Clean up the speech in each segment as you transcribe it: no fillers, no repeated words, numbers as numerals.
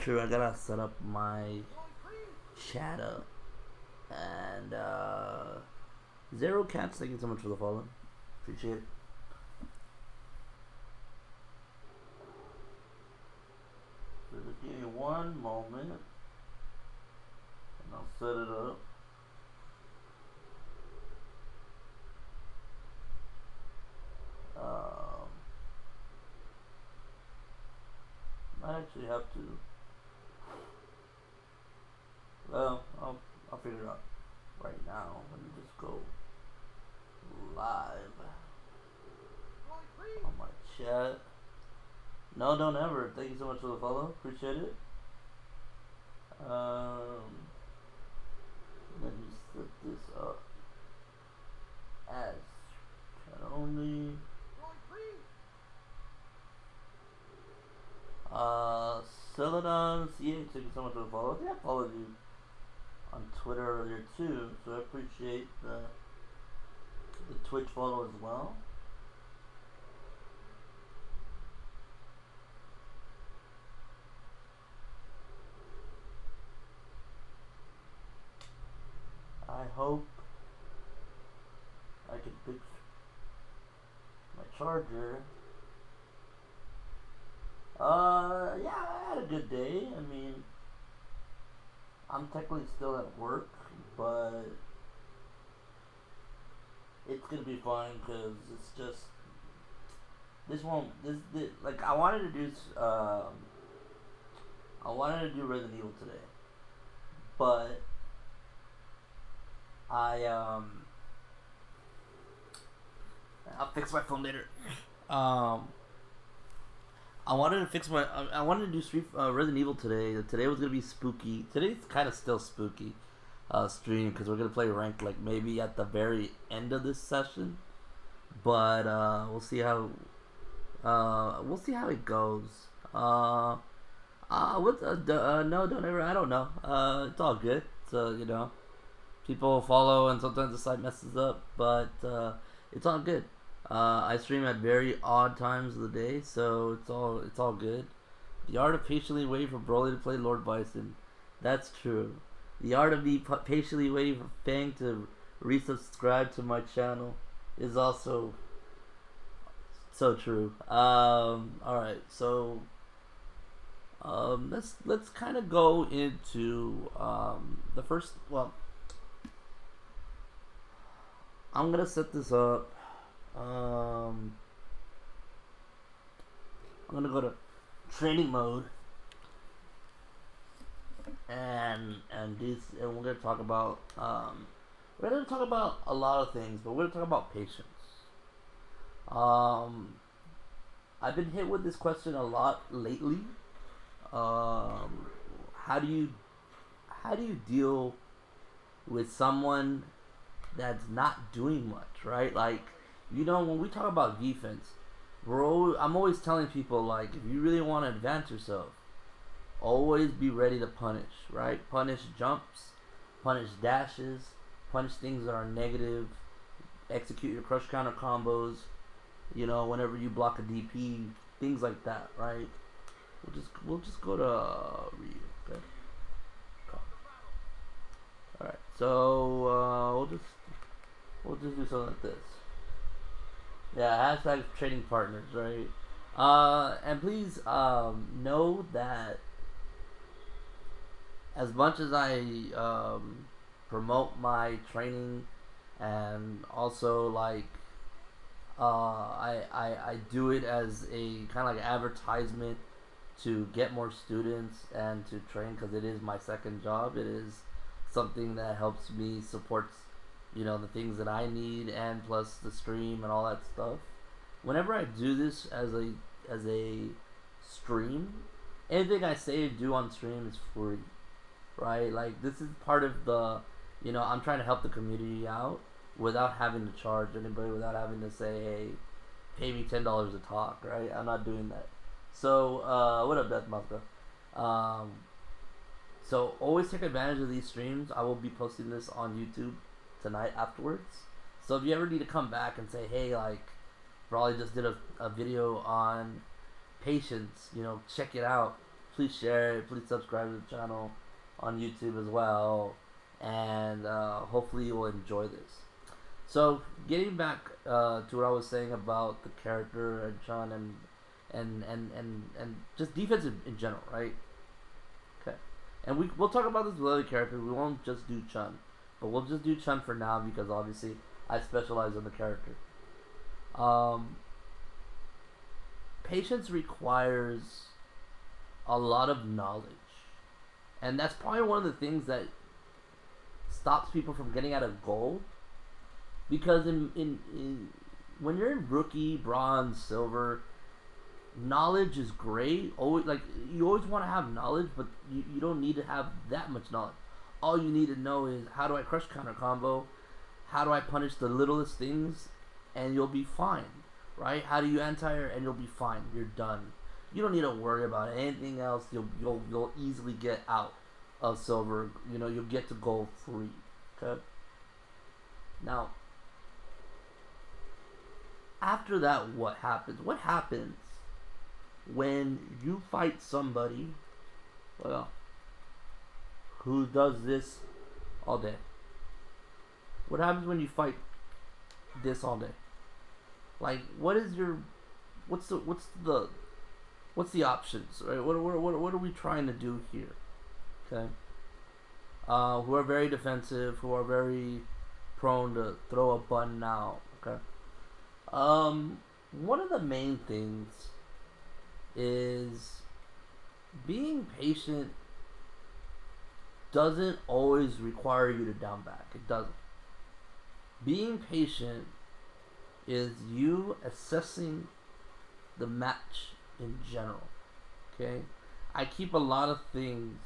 true. I gotta set up my shadow. And Zero Cats, thank you so much for the follow. Appreciate it. So just give me one moment and I'll set it up. I actually have to. Well, I'll figure it out right now. Let me just go live on my chat. No, don't ever. Thank you so much for the follow. Appreciate it. Let me set this up as chat only. Celadon CH, thank you so much for the follow. I think I followed you on Twitter earlier too, so I appreciate the Twitch follow as well. I hope I can fix my charger. Yeah, I had a good day. I mean, I'm technically still at work, but it's gonna be fine because it's just like I wanted to do Resident Evil today, but I'll fix my phone later. I wanted to do Resident Evil today. Today was gonna be spooky. Today's kind of still spooky stream because we're gonna play ranked like maybe at the very end of this session, but we'll see how it goes. No, don't ever. I don't know. It's all good. So people follow and sometimes the site messes up, but it's all good. I stream at very odd times of the day, so it's all good. The art of patiently waiting for Broly to play Lord Bison. That's true. The art of me patiently waiting for Fang to resubscribe to my channel is also so true. Alright, so let's kind of go into the first. Well, I'm gonna set this up. I'm gonna go to training mode and we're gonna talk about a lot of things, but we're gonna talk about patience. I've been hit with this question a lot lately. How do you deal with someone that's not doing much, right? Like, when we talk about defense, I'm always telling people, like, if you really want to advance yourself, always be ready to punish, right? Punish jumps, punish dashes, punish things that are negative, execute your crush counter combos, whenever you block a DP, things like that, right? We'll just go to Ryu, okay? Alright, so we'll just do something like this. Yeah, hashtag trading partners, right? And please know that as much as I promote my training and also like I do it as a kind of like advertisement to get more students and to train, because it is my second job. It is something that helps me supports the things that I need, and plus the stream and all that stuff. Whenever I do this as a stream, anything I say or do on stream is free, right? Like, this is part of the I'm trying to help the community out without having to charge anybody, without having to say, hey, pay me $10 to talk, right? I'm not doing that. So what up, Death Mafka? So always take advantage of these streams. I will be posting this on YouTube tonight afterwards. So if you ever need to come back and say, hey, like, Broly just did a video on patience, check it out. please share it. Please subscribe to the channel on YouTube as well, and hopefully you will enjoy this. So getting back to what I was saying about the character and Chun and just defense in general, right? Okay, and we'll talk about this with other characters. We won't just do Chun, but we'll just do Chun for now because obviously I specialize in the character. Patience requires a lot of knowledge, and that's probably one of the things that stops people from getting at a goal. Because in when you're in rookie, bronze, silver, knowledge is great. Always, like, you always want to have knowledge, but you don't need to have that much knowledge. All you need to know is, how do I crush counter combo? How do I punish the littlest things? And you'll be fine, right? How do you anti-air? And you'll be fine. You're done. You don't need to worry about anything else. You'll easily get out of silver. You know, you'll get to gold free. Okay. Now, after that, what happens? What happens when you fight somebody, well, who does this all day? What happens when you fight this all day? Like, what is your, what's the options, right? What are we trying to do here? Okay. Who are very defensive, who are very prone to throw a button out. Okay. One of the main things is being patient doesn't always require you to down back. It doesn't. Being patient is you assessing the match in general. Okay? I keep a lot of things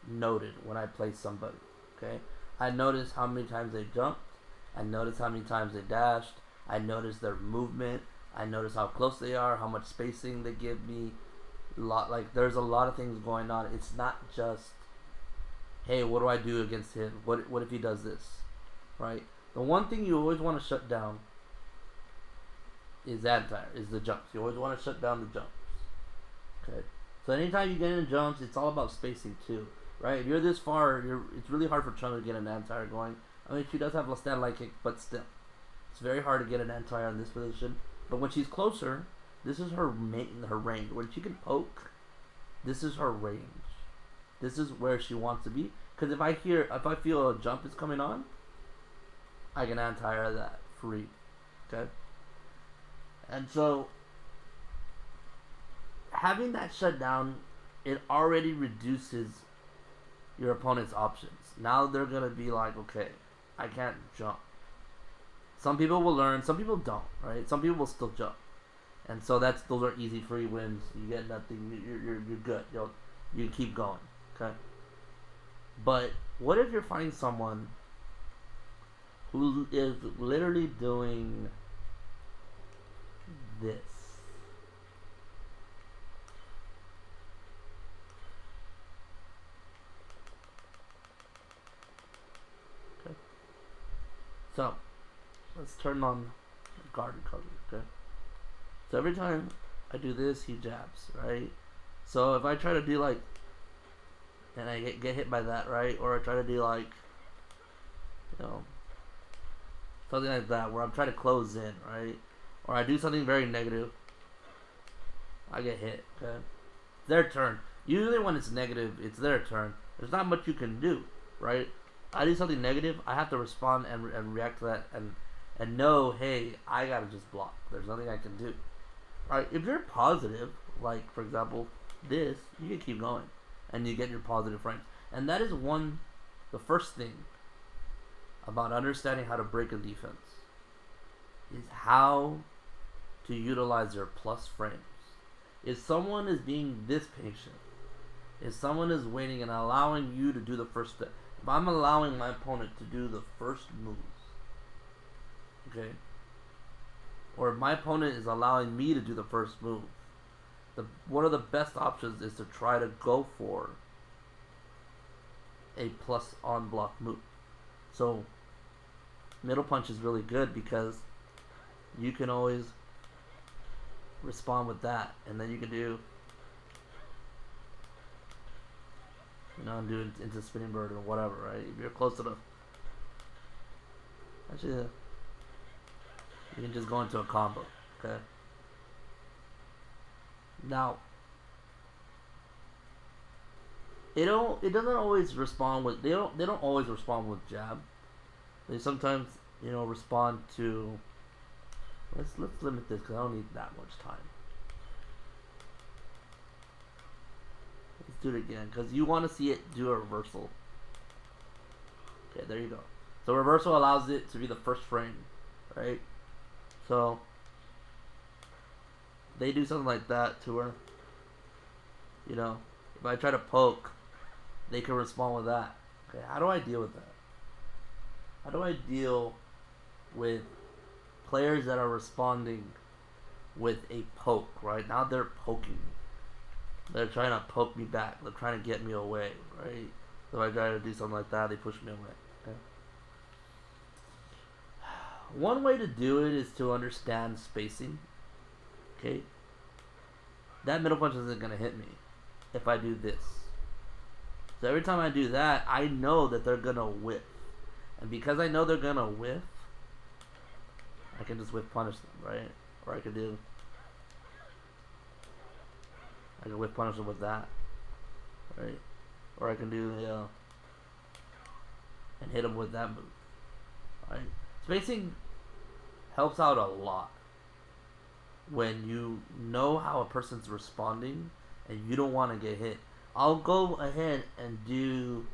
noted when I play somebody. Okay? I notice how many times they jumped. I notice how many times they dashed. I notice their movement. I notice how close they are, how much spacing they give me. There's a lot of things going on. It's not just, hey, what do I do against him? What if he does this? Right? The one thing you always want to shut down is the jumps. You always want to shut down the jumps. Okay? So anytime you get into jumps, it's all about spacing too. Right? If you're this far, it's really hard for Chun to get an anti-air going. I mean, she does have a stand light kick, but still. It's very hard to get an anti-air in this position. But when she's closer, this is her range. When she can poke, this is her range. This is where she wants to be. Because if I feel a jump is coming on, I can anti-air that free. Okay? And so, having that shut down, it already reduces your opponent's options. Now they're going to be like, okay, I can't jump. Some people will learn, some people don't, right? Some people will still jump. And so those are easy free wins. You get nothing, you're good. You can keep going, okay? But what if you're fighting someone who is literally doing this? Okay. So, let's turn on guard recovery, okay? So every time I do this, he jabs, right? So if I try to do like, and I get hit by that, right? Or I try to do like, something like that, where I'm trying to close in, right? Or I do something very negative, I get hit, okay? It's their turn. Usually when it's negative, it's their turn. There's not much you can do, right? I do something negative, I have to respond and react to that and know, hey, I gotta just block. There's nothing I can do. Alright, if you're positive, like for example, this, you can keep going. And you get your positive frames. And that is the first thing about understanding how to break a defense is how to utilize your plus frames. If someone is being this patient, if someone is waiting and allowing you to do the first step, if I'm allowing my opponent to do the first move, okay, or if my opponent is allowing me to do the first move, one of the best options is to try to go for a plus on block move. So middle punch is really good because you can always respond with that, and then you can do You know, and do it into spinning bird or whatever, right? If you're close enough. Actually, you can just go into a combo, okay? Now, it doesn't always respond with they don't always respond with jab. They sometimes, you know, respond to. Let's limit this because I don't need that much time. Let's do it again because you want to see it do a reversal. Okay, there you go. So reversal allows it to be the first frame, right? So they do something like that to her. You know, if I try to poke, they can respond with that. Okay, how do I deal with that? How do I deal with players that are responding with a poke, right? Now they're poking me. They're trying to poke me back. They're trying to get me away, right? So if I try to do something like that, they push me away. Okay? One way to do it is to understand spacing. Okay? That middle punch isn't going to hit me if I do this. So every time I do that, I know that they're going to whiff. And because I know they're going to whiff, I can just whiff punish them, right? Or I can whiff punish them with that, right? Or I can do, and hit them with that move, right? Spacing helps out a lot when you know how a person's responding and you don't want to get hit. I'll go ahead and do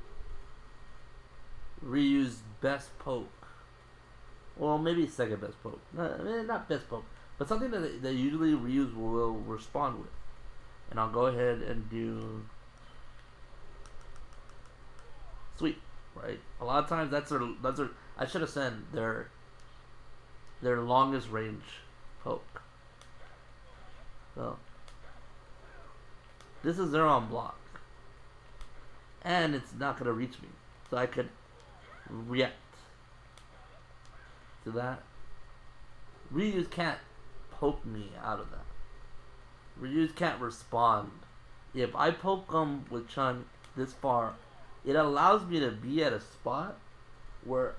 Ryu's best poke. Well, maybe second best poke. Not best poke, but something that usually Ryu's will respond with. And I'll go ahead and do sweep, right? A lot of times that's their I should have sent their longest range poke. So this is their on block. And it's not gonna reach me. So I could react to that. Ryu's can't poke me out of that. Ryu's can't respond. If I poke them with Chun this far, it allows me to be at a spot where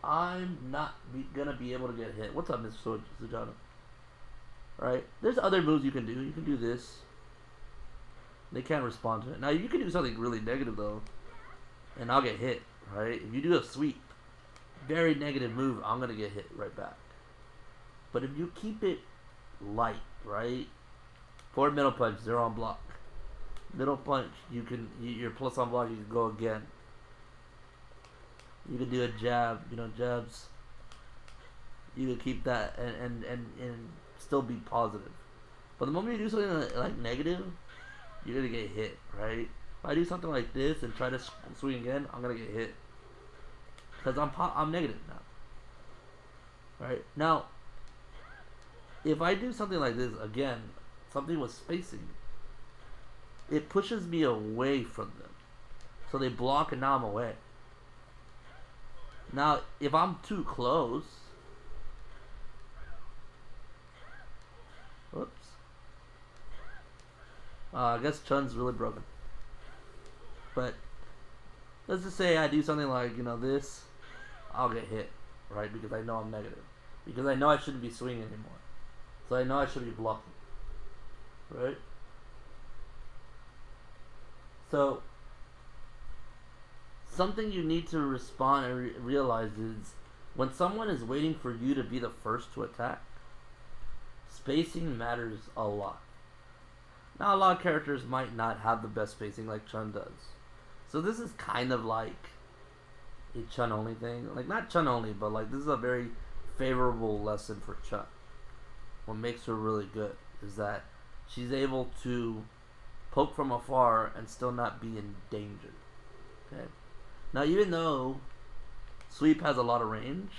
I'm not gonna be able to get hit. What's up, Mr. Sujano? Right? There's other moves you can do. You can do this. They can't respond to it. Now you can do something really negative though, and I'll get hit. Right? If you do a sweep, very negative move, I'm gonna get hit right back. But if you keep it light, right? Forward middle punch, 0 on block. Middle punch, you're plus on block, you can go again. You can do a jab, jabs. You can keep that and still be positive. But the moment you do something like negative, you're gonna get hit, right? If I do something like this and try to swing again, I'm gonna get hit. Because I'm negative now. Right? Now, if I do something like this again, something with spacing, it pushes me away from them. So they block and now I'm away. Now, if I'm too close, whoops. I guess Chun's really broken. But let's just say I do something like, this, I'll get hit, right? Because I know I'm negative. Because I know I shouldn't be swinging anymore. So I know I should be blocking. Right? So, something you need to respond and realize is when someone is waiting for you to be the first to attack, spacing matters a lot. Now, a lot of characters might not have the best spacing like Chun does. So this is kind of like a Chun only thing. Like, not Chun only, but like this is a very favorable lesson for Chun. What makes her really good is that she's able to poke from afar and still not be in danger. Okay. Now, even though sweep has a lot of range,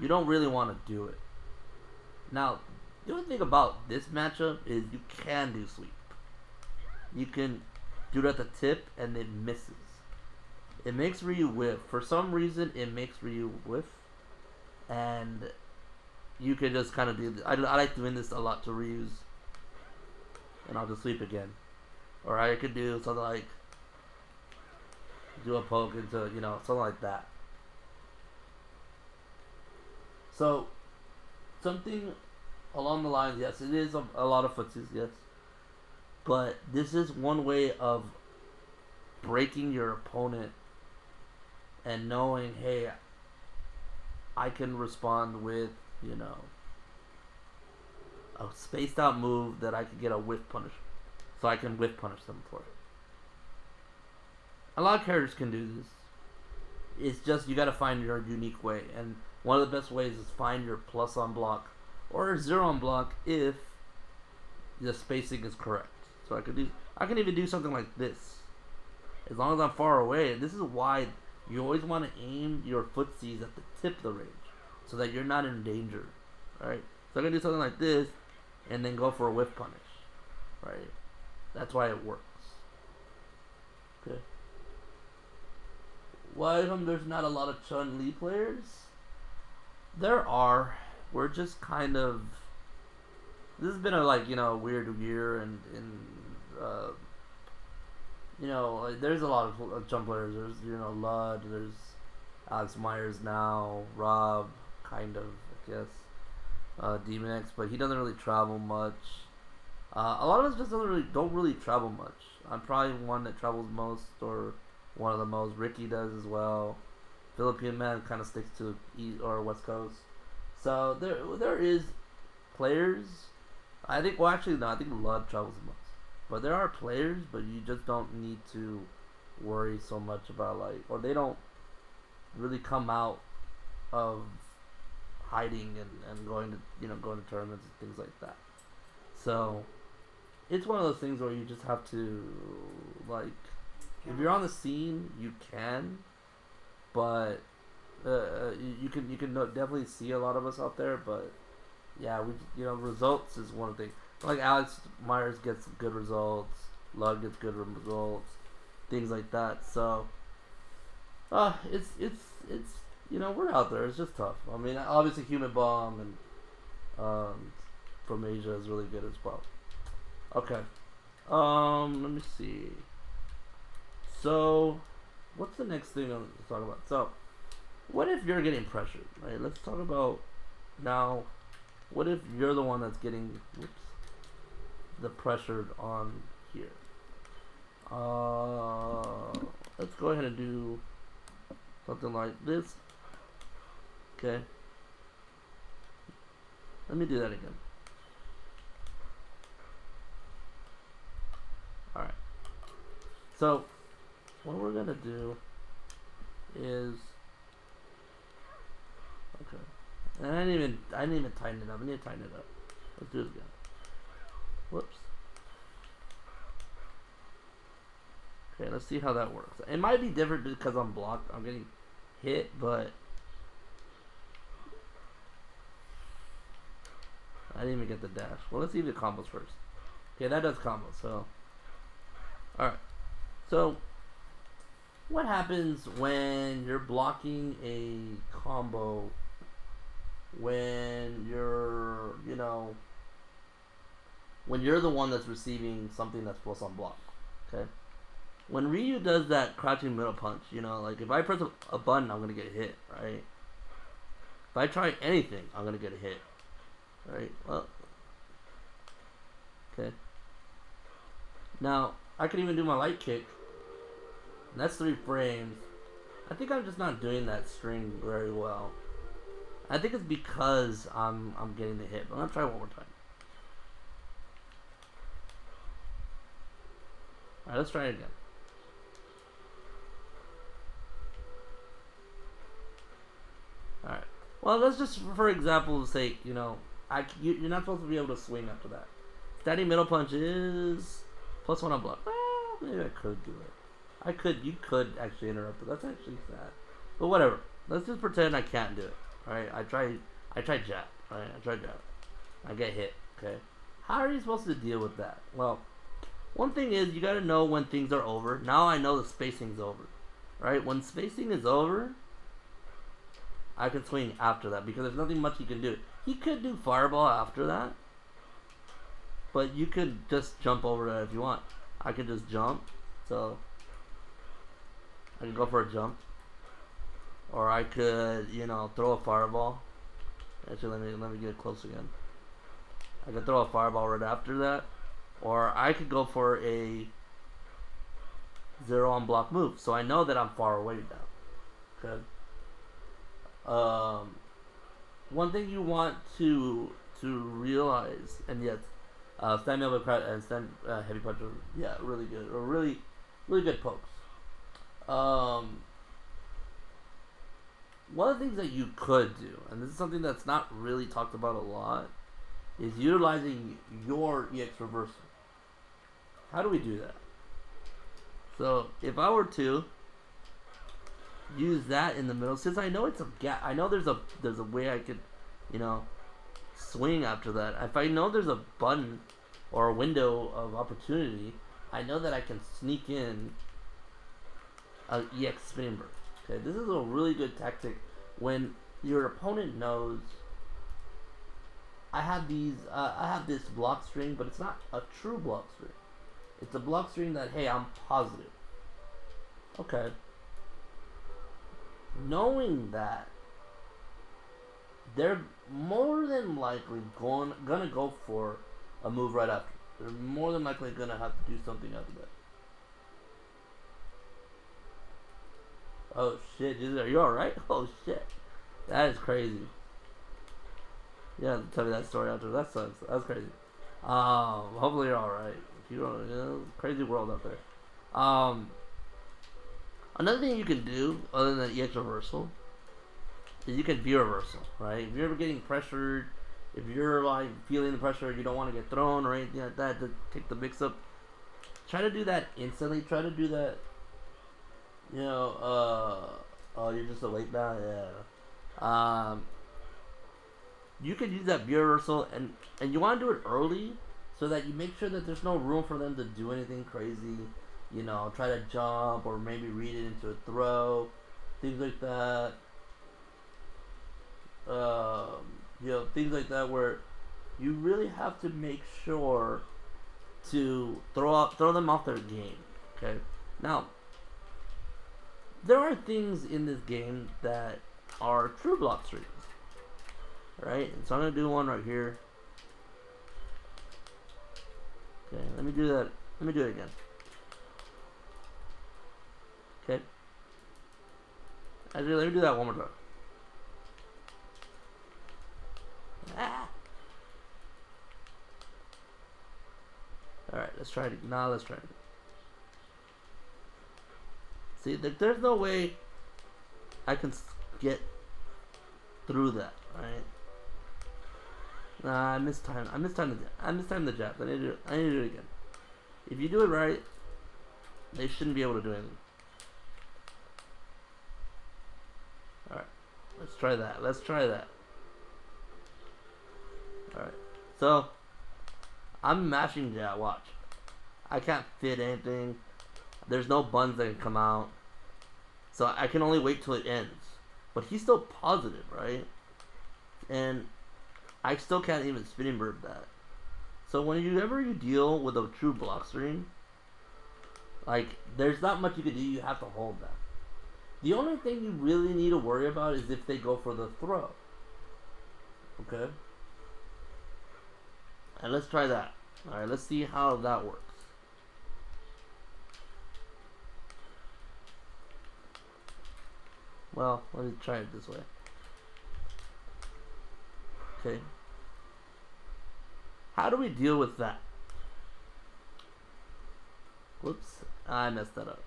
you don't really want to do it. Now, the only thing about this matchup is you can do sweep. You can do it at the tip and it misses. It makes Ryu whiff. For some reason, it makes Ryu whiff. And you can just kind of do this. I like doing this a lot to Ryu's. And I'll just sweep again. Or I could do something like do a poke into, you know, something like that. So something along the lines, yes, it is a lot of footsies, yes. But this is one way of breaking your opponent and knowing, hey, I can respond with, you know, a spaced out move that I could get a whiff punish. So I can whiff punish them for it. A lot of characters can do this. It's just you gotta find your unique way. And one of the best ways is find your plus on block or 0 on block if the spacing is correct. So I can even do something like this. As long as I'm far away. This is why you always want to aim your footsies at the tip of the range so that you're not in danger. Right? So I can do something like this and then go for a whiff punish. Right? That's why it works. Okay. Why there's not a lot of Chun-Li players? There are. We're just kind of. This has been a weird year, and there's a lot of Chun players. There's Lud. There's Alex Myers now. Rob, kind of, I guess. Demon X, but he doesn't really travel much. A lot of us just don't really travel much. I'm probably one that travels most, or one of the most. Ricky does as well. Philippine man kind of sticks to East or West Coast. So there is players. I think I think Lud travels the most. But there are players, but you just don't need to worry so much about or they don't really come out of hiding and going to tournaments and things like that. So it's one of those things where you just have to if you're on the scene, you can, but you can definitely see a lot of us out there. But yeah, results is one thing. Like Alex Myers gets good results, Lug gets good results, things like that. So it's we're out there. It's just tough. I mean, obviously Human Bomb and from Asia is really good as well. Okay. Let me see. So, what's the next thing I'm talking about? So, what if you're getting pressured? Right. Let's talk about now. What if you're the one that's getting the pressured on here? Let's go ahead and do something like this. Okay. Let me do that again. Alright. So, what we're gonna do is okay. And I didn't even tighten it up. I need to tighten it up. Let's do it again. Whoops. Okay, let's see how that works. It might be different because I'm blocked. I'm getting hit, but I didn't even get the dash. Well, let's see the combos first. Okay, that does combos. So, all right. So, what happens when you're blocking a combo? When you're, when you're the one that's receiving something that's plus on block, okay? When Ryu does that crouching middle punch, if I press a button, I'm gonna get hit, right? If I try anything, I'm gonna get a hit, right? Well, okay. Now, I can even do my light kick. And that's 3 frames. I think I'm just not doing that string very well. I think it's because I'm getting the hit. But I'm gonna try one more time. Alright, let's try it again. Alright. Well, let's just, for example's sake, you're not supposed to be able to swing after that. Standing middle punch is +1 on block. Well, maybe I could do it. You could actually interrupt it. That's actually sad. But whatever. Let's just pretend I can't do it. Alright, I try jab. Alright, I try jab. I get hit. Okay. How are you supposed to deal with that? Well, one thing is you gotta know when things are over. Now I know the spacing's over. Right? When spacing is over, I can swing after that because there's nothing much he can do. He could do fireball after that, but you could just jump over that if you want. I could just jump. So I could go for a jump, or I could, you know, throw a fireball. Actually, let me get close again. I could throw a fireball right after that, or I could go for a 0 on block move. So I know that I'm far away now. Okay. One thing you want to realize, and yes, stand up and stand heavy punch, yeah, really good, or really good pokes. One of the things that you could do, and this is something that's not really talked about a lot, is utilizing your EX reversal. How do we do that? So if I were to use that in the middle, since I know it's a gap, I know there's a way I could, you know, swing after that. If I know there's a button or a window of opportunity, I know that I can sneak in an EX spinning bird. Okay, this is a really good tactic when your opponent knows I have this block string, but it's not a true block string. It's a block string that, hey, I'm positive. Okay. Knowing that, they're more than likely gonna go for a move right after. They're more than likely gonna have to do something after that. Oh shit, Jesus, are you alright? Oh shit. That is crazy. You have to tell me that story after. That sucks. That's crazy. Hopefully you're alright. You don't, you know, crazy world out there. Another thing you can do, other than EX reversal, is you can V reversal, right? If you're ever getting pressured, if you're like feeling the pressure, you don't want to get thrown or anything like that to take the mix up, try to do that instantly. Try to do that, you know, oh, you're just awake now? Yeah. You can use that V reversal, and you want to do it early so that you make sure that there's no room for them to do anything crazy. You know, try to jump or maybe read it into a throw, things like that. You know, things like that where you really have to make sure to throw them off their game. Okay. Now, there are things in this game that are true block strings, right? And so I'm gonna do one right here. Okay, let me do that. Let me do it again. Okay. Actually, let me do that one more time. Ah. Alright, let's try it. Now let's try it. See, there's no way I can get through that, right? Nah, I mistimed the jab. I need to do it again. If you do it right, they shouldn't be able to do anything. Alright, let's try that. Let's try that. Alright, so I'm mashing jab. Watch. I can't fit anything. There's no buttons that can come out. So I can only wait till it ends. But he's still positive, right? And I still can't even spinning bird that. So whenever you deal with a true block string, like, there's not much you can do. You have to hold that. The only thing you really need to worry about is if they go for the throw. Okay? And let's try that. Alright, let's see how that works. Well, let me try it this way. Okay. How do we deal with that? Whoops, I messed that up.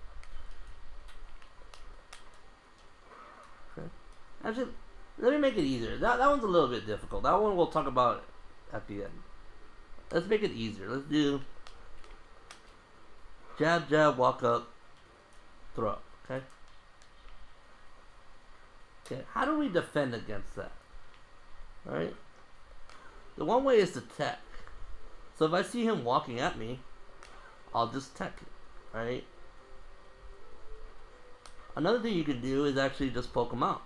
Okay. Actually, let me make it easier. That one's a little bit difficult. That one we'll talk about at the end. Let's make it easier. Let's do jab, jab, walk up, throw. Okay? Okay, how do we defend against that? Alright? The one way is to tech. So if I see him walking at me, I'll just tech it. Right? Another thing you can do is actually just poke him out.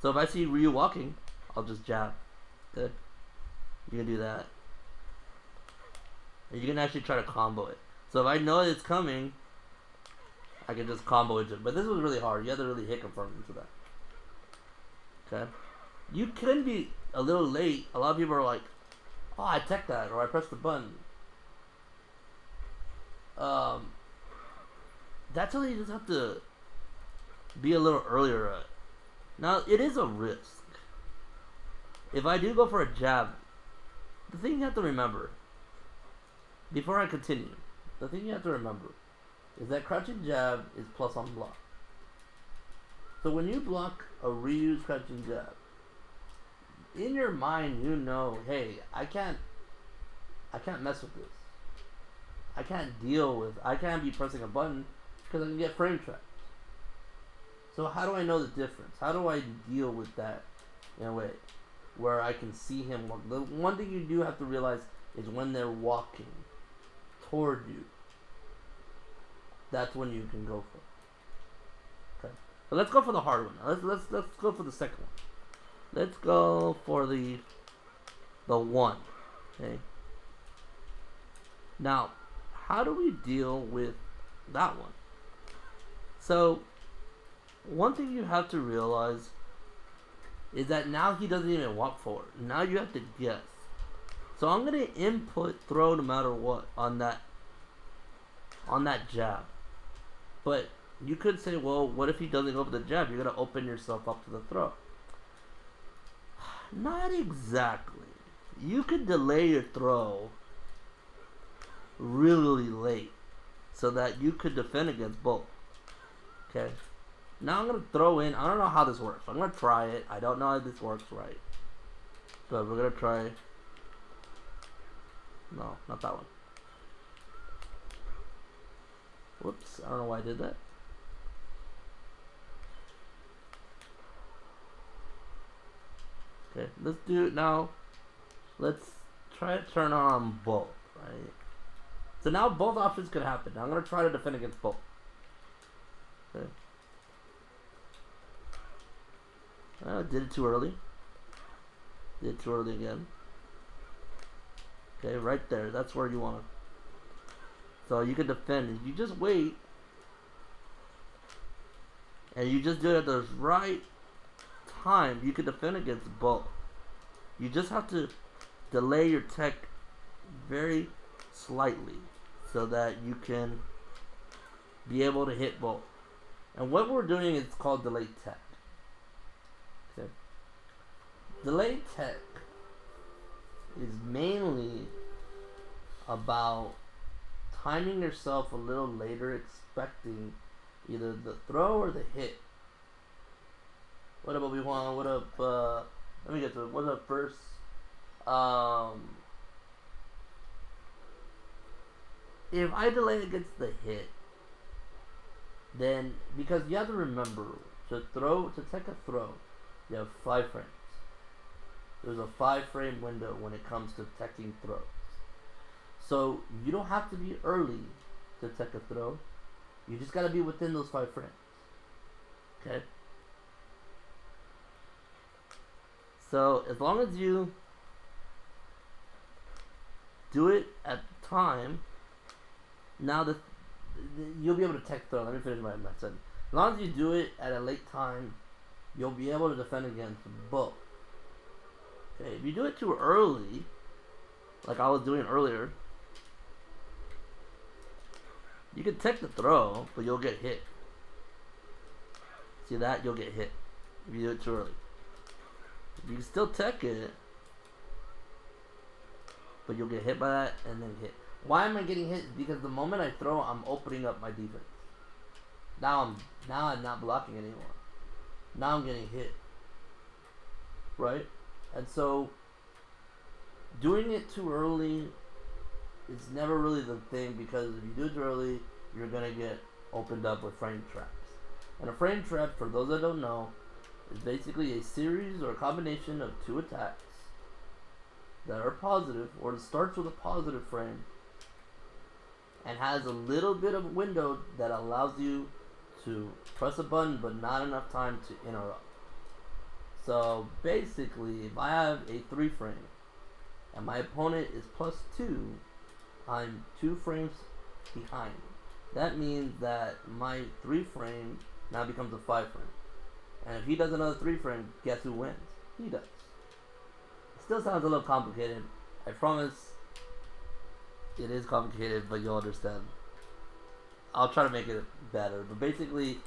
So if I see Ryu walking, I'll just jab. Good. You can do that. And you can actually try to combo it. So if I know it's coming, I can just combo into it. But this was really hard. You have to really hit confirm into that. Okay? You can be a little late. A lot of people are like, oh, I tech that, or I pressed the button. That's why you just have to be a little earlier at. Now, it is a risk. If I do go for a jab, the thing you have to remember, before I continue, the thing you have to remember is that crouching jab is plus on block. So when you block a reused crouching jab, in your mind you know, hey, I can't mess with this. I can't be pressing a button because I can get frame trapped. So how do I know the difference? How do I deal with that in a way where I can see him walk? The one thing you do have to realize is when they're walking toward you, that's when you can go for it. Okay. So let's go for the hard one. Let's go for the second one. Let's go for the one. Okay. Now, how do we deal with that one? So, one thing you have to realize is that now he doesn't even walk forward. Now you have to guess. So I'm gonna input throw no matter what on that jab. But you could say, well, what if he doesn't go for the jab? You're gonna open yourself up to the throw. Not exactly. You could delay your throw really late so that you could defend against both. Okay. Now I'm gonna throw in. I don't know how this works. I'm gonna try it. I don't know how this works right, but we're gonna try. No, not that one. Whoops! I don't know why I did that. Okay, let's do it now. Let's try to turn on both. Right. So now both options could happen. Now I'm gonna try to defend against both. Okay. Did it too early. Did it too early again. Okay, right there. That's where you want to. So you can defend. You just wait. And you just do it at the right time. You can defend against both. You just have to delay your tech very slightly so that you can be able to hit both. And what we're doing is called delayed tech. Okay. Delayed tech is mainly about timing yourself a little later, expecting either the throw or the hit. What up, Obi-Wan? What up? Let me get to it. What's up first? If I delay against the hit, then because you have to remember to take a throw, you have 5 frames. There's a 5-frame window when it comes to teching throws. So you don't have to be early to tech a throw. You just gotta be within those 5 frames. Okay? So as long as you do it at the time, now you'll be able to tech throw. Let me finish my sentence. As long as you do it at a late time, you'll be able to defend against both. Okay, if you do it too early, like I was doing earlier, you can tech the throw, but you'll get hit. See that? You'll get hit if you do it too early. You can still tech it, but you'll get hit by that and then hit. Why am I getting hit? Because the moment I throw, I'm opening up my defense. Now I'm not blocking anymore. Now I'm getting hit. Right? And so doing it too early is never really the thing, because if you do it too early, you're gonna get opened up with frame traps. And a frame trap, for those that don't know, is basically a series or a combination of 2 attacks that are positive, or it starts with a positive frame and has a little bit of a window that allows you to press a button but not enough time to interrupt. So basically, if I have a 3 frame and my opponent is +2, I'm 2 frames behind. That means that my 3 frame now becomes a 5 frame. And if he does another 3 frame, guess who wins? He does. It still sounds a little complicated. I promise it is complicated, but you'll understand. I'll try to make it better. But basically,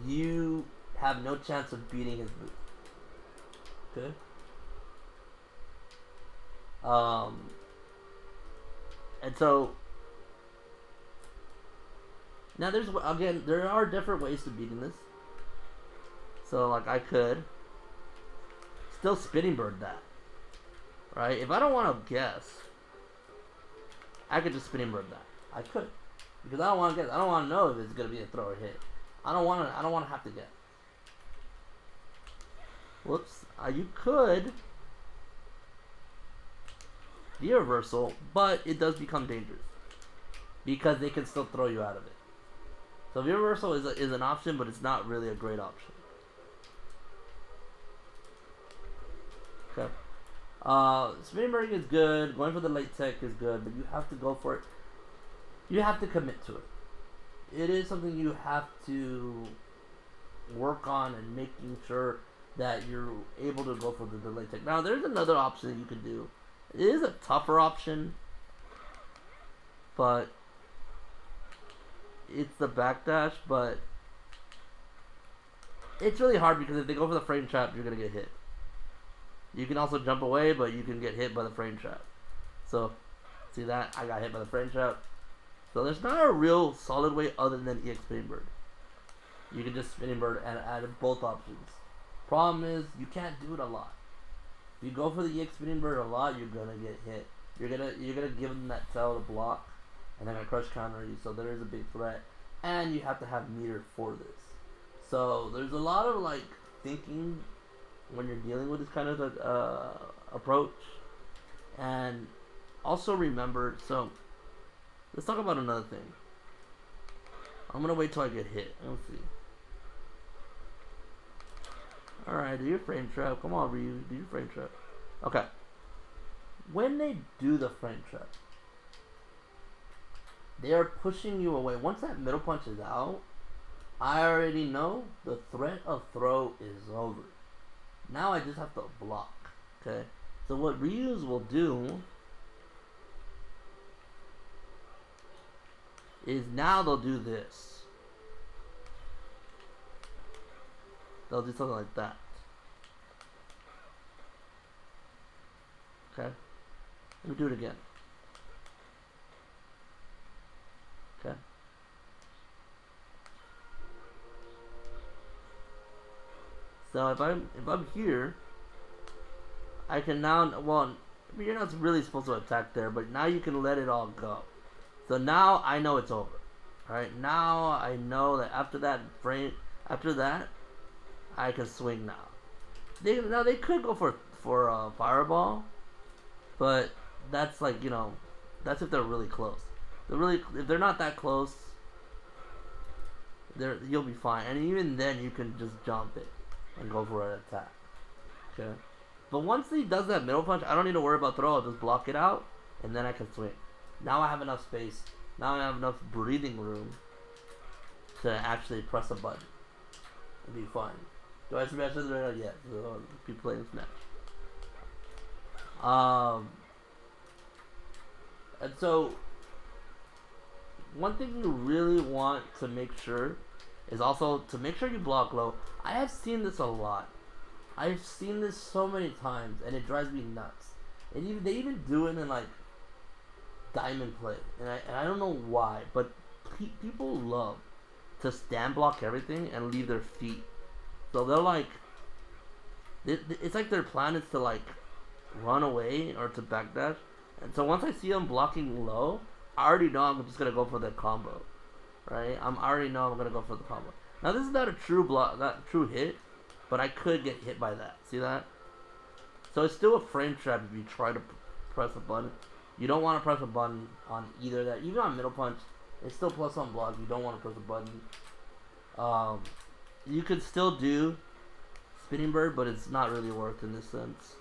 you have no chance of beating his move. Okay? And so now there are different ways to beating this. So like I could still spinning bird that, right? If I don't want to guess, I could just spinning bird that. I could, because I don't want to guess. I don't want to know if it's gonna be a throw or hit. I don't want to have to guess. Whoops. You could be a reversal, but it does become dangerous because they can still throw you out of it. So the reversal is an option, but it's not really a great option. Okay. Spinning birding is good. Going for the late tech is good, but you have to go for it. You have to commit to it. It is something you have to work on and making sure that you're able to go for the delay tech. Now, there's another option that you can do. It is a tougher option, but it's the backdash, but it's really hard because if they go for the frame trap, you're going to get hit. You can also jump away, but you can get hit by the frame trap. So, see that? I got hit by the frame trap. So there's not a real solid way other than EX spinning bird. You can just spinning bird and add both options. Problem is, you can't do it a lot. If you go for the EX spinning bird a lot, you're gonna get hit. You're gonna give them that tail to block, and they're gonna crush counter you. So there is a big threat, and you have to have meter for this. So there's a lot of like thinking when you're dealing with this kind of approach, and also remember. So let's talk about another thing. I'm gonna wait till I get hit. Let's see. Alright, do your frame trap. Come on, Ryu. Do your frame trap. Okay. When they do the frame trap, they are pushing you away. Once that middle punch is out, I already know the threat of throw is over. Now I just have to block. Okay? So what Ryu's will do is now they'll do this. They'll do something like that. Okay? Let me do it again. Okay? So if I'm here, I can now, well, I mean, you're not really supposed to attack there, but now you can let it all go. So now I know it's over. Alright, now I know that after that, I can swing now. They could go for fireball, but that's like, you know, that's if they're really close. If they're not that close, you'll be fine. And even then, you can just jump it and go for an attack. Okay. But once he does that middle punch, I don't need to worry about throw. I'll just block it out, and then I can swing. Now I have enough space. Now I have enough breathing room to actually press a button and be fine. Do I smash this right now? Yeah. So I'll be playing Smash. And so one thing you really want to make sure is also to make sure you block low. I have seen this a lot. I've seen this so many times, and it drives me nuts. And they even do it in like diamond play, and I don't know why, but people love to stand block everything and leave their feet. So they're like, it's like their plan is to like run away or to backdash. And so once I see them blocking low, I already know I'm just gonna go for the combo, right? I already know I'm gonna go for the combo. Now this is not a true block, not a true hit, but I could get hit by that. See that? So it's still a frame trap if you try to press a button. You don't want to press a button on either that. Even on middle punch, it's still plus on block. You don't want to press a button. You could still do spinning bird, but it's not really worked in this sense.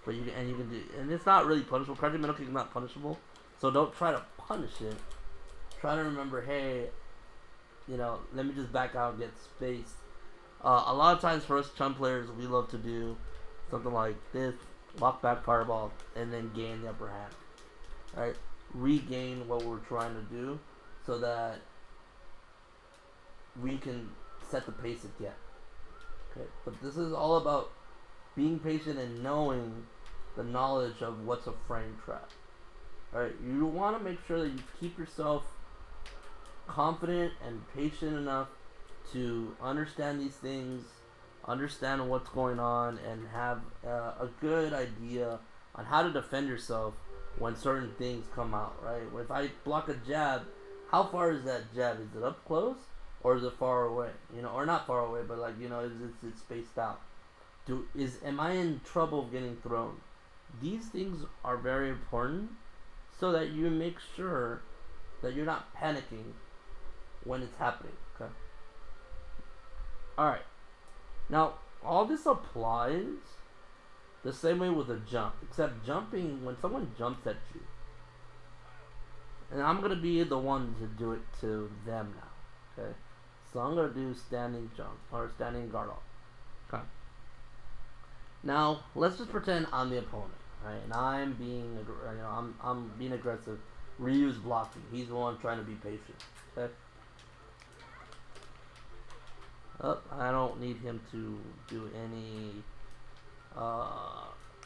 But you can do, and it's not really punishable. Crouching middle kick is not punishable, so don't try to punish it. try to remember, hey, let me just back out and get space. A lot of times for us chum players, we love to do something like this, walk back fireball, and then gain the upper hand. Right? Regain what we're trying to do so that we can set the pace again. Okay? But this is all about being patient and knowing the knowledge of what's a frame trap. Alright, you want to make sure that you keep yourself confident and patient enough to understand these things, understand what's going on, and have a good idea on how to defend yourself when certain things come out, right? If I block a jab, how far is that jab? Is it up close or is it far away? Or not far away, but like, is it spaced out? Am I in trouble of getting thrown? These things are very important so that you make sure that you're not panicking when it's happening, okay? Alright. Now, all this applies the same way with a jump, except jumping, when someone jumps at you, and I'm going to be the one to do it to them now, okay? So I'm going to do standing jump, or standing guard off, okay? Now, let's just pretend I'm the opponent, right? And I'm being, I'm being aggressive. Ryu's blocking. He's the one trying to be patient, okay? Oh, I don't need him to do any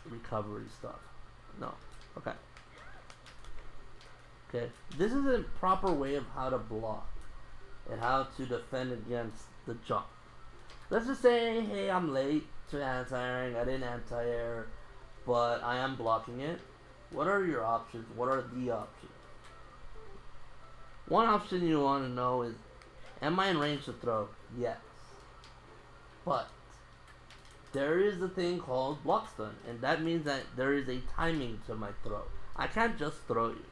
recovery stuff. No. Okay. Okay. This is a proper way of how to block and how to defend against the jump. Let's just say, hey, I'm late to anti-airing. I didn't anti-air, but I am blocking it. What are your options? What are the options? One option you want to know is, am I in range to throw? Yes. But there is a thing called block stun, and that means that there is a timing to my throw. I can't just throw you.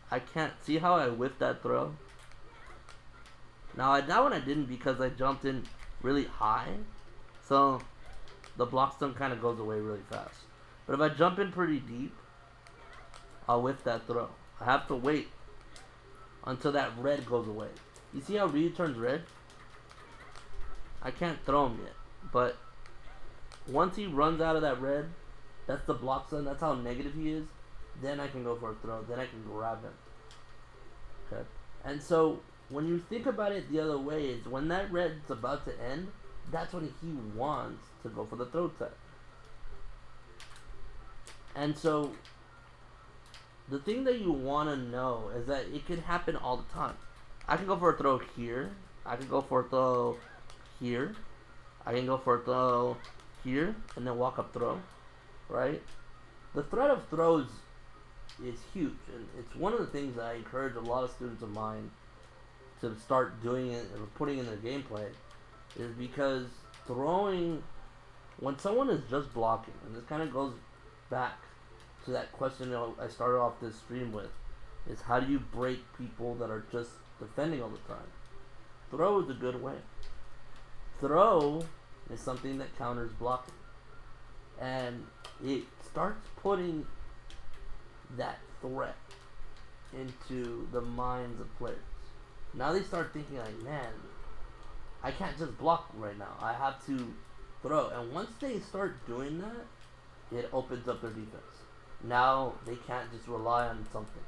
I can't. See how I whiffed that throw? Now that one I didn't because I jumped in really high, so the block stun kind of goes away really fast. But if I jump in pretty deep, I'll whiff that throw. I have to wait until that red goes away. You see how Ryu turns red? I can't throw him yet, but once he runs out of that red, that's the block stun, that's how negative he is, then I can go for a throw, then I can grab him. Okay? And so, when you think about it the other way, is when that red's about to end, that's when he wants to go for the throw tag. And so, the thing that you want to know is that it can happen all the time. I can go for a throw here, I can go for a throw here, I can go for a throw here, and then walk up throw, right? The threat of throws is huge, and it's one of the things that I encourage a lot of students of mine to start doing it or putting in their gameplay, is because throwing, when someone is just blocking, and this kind of goes back to that question I started off this stream with, is how do you break people that are just defending all the time? Throw is a good way. Throw is something that counters blocking, and it starts putting that threat into the minds of players. Now they start thinking like, man, I can't just block right now, I have to throw. And once they start doing that, it opens up their defense. Now they can't just rely on something